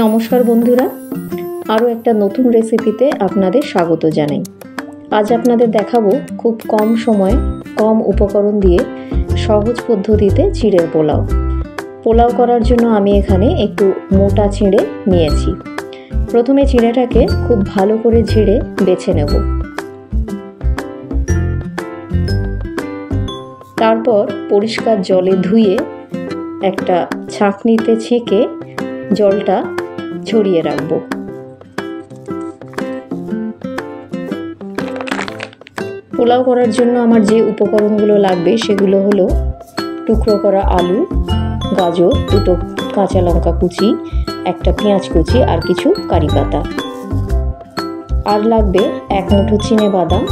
নমস্কার বন্ধুরা, আরও একটা নতুন রেসিপিতে আপনাদের স্বাগত জানাই। আজ আপনাদের দেখাবো খুব কম সময়ে কম উপকরণ দিয়ে সহজ পদ্ধতিতে চিঁড়ের পোলাও। পোলাও করার জন্য আমি এখানে একটু মোটা চিঁড়ে নিয়েছি। প্রথমে চিঁড়েটাকে খুব ভালো করে ঝেড়ে বেছে নেব। তারপর পরিষ্কার জলে ধুয়ে একটা ছাঁকনিতে ছেঁকে জলটা ছড়িয়ে রাখবো। পোলাও করার জন্য আমার যে উপকরণগুলো লাগবে সেগুলো হলো টুকরো করা আলু, গাজর, দুটো কাঁচা লঙ্কা কুচি, একটা পেঁয়াজ কুচি আর কিছু কারি পাতা। আর লাগবে এক মুঠো চিনে বাদাম,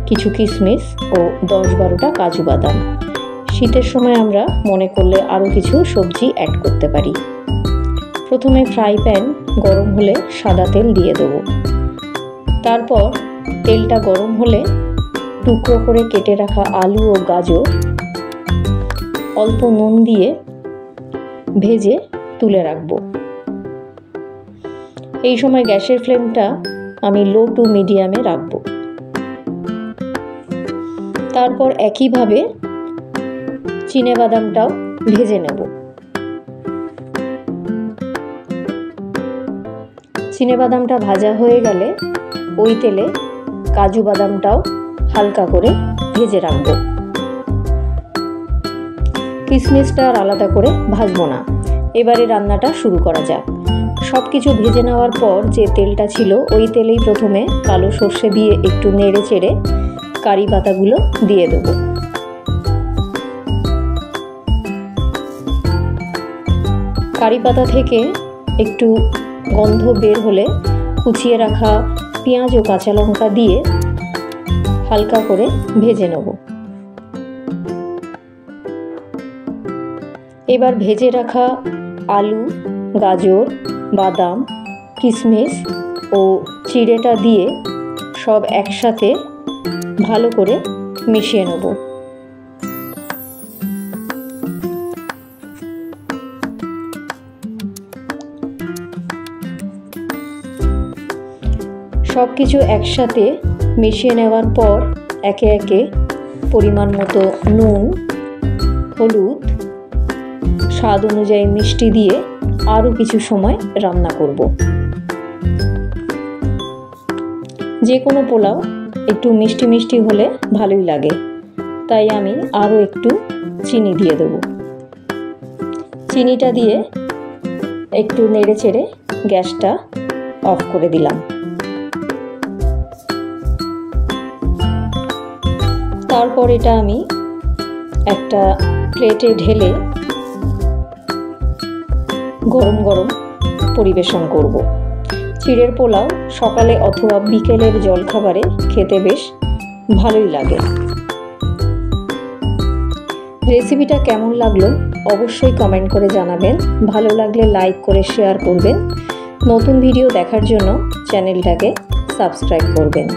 কিছু কিশমিশ ও 10-12টা কাজু বাদাম। শীতের সময় আমরা মনে করলে আরও কিছু সবজি অ্যাড করতে পারি। প্রথমে ফ্রাই প্যান গরম হলে সাদা তেল দিয়ে দেবো। তারপর তেলটা গরম হলে টুকরো করে কেটে রাখা আলু ও গাজর অল্প নুন দিয়ে ভেজে তুলে রাখবো। এই সময় গ্যাসের ফ্লেমটা আমি লো টু মিডিয়ামে রাখবো। তারপর একইভাবে চিনে বাদামটাও ভেজে নেব। চিনে বাদামটা ভাজা হয়ে গেলে ওই তেলে কাজু বাদামটাও হালকা করে ভেজে রাখবো। কিশমিশটা আর আলাদা করে ভাজবো না। এবারে রান্নাটা শুরু করা যাক। সব কিছু ভেজে নেওয়ার পর যে তেলটা ছিল ওই তেলেই প্রথমে কালো সর্ষে দিয়ে একটু নেড়ে চেড়ে কারি পাতাগুলো দিয়ে দেবো। কারি পাতা থেকে একটু গন্ধ বের হলে কুচিয়ে রাখা পেঁয়াজ ও কাঁচা লঙ্কা দিয়ে হালকা করে ভেজে নেব। এবার ভেজে রাখা আলু, গাজর, বাদাম, কিশমিশ ও চিড়েটা দিয়ে সব একসাথে ভালো করে মিশিয়ে নেব। সব কিছু একসাথে মিশিয়ে নেওয়ার পর একে একে পরিমাণ মতো নুন, হলুদ, স্বাদ অনুযায়ী মিষ্টি দিয়ে আরও কিছু সময় রান্না করব। যে কোনো পোলাও একটু মিষ্টি মিষ্টি হলে ভালোই লাগে, তাই আমি আরও একটু চিনি দিয়ে দেব। চিনিটা দিয়ে একটু নেড়ে চেড়ে গ্যাসটা অফ করে দিলাম। তারপর এটা আমি একটা প্লেটে ঢেলে গরম গরম পরিবেশন করব। চিঁড়ের পোলাও সকালে অথবা বিকেলের জলখাবারে খেতে বেশ ভালোই লাগে। রেসিপিটা কেমন লাগলো অবশ্যই কমেন্ট করে জানাবেন। ভালো লাগলে লাইক করে শেয়ার করবেন। নতুন ভিডিও দেখার জন্য চ্যানেলটাকে সাবস্ক্রাইব করবেন।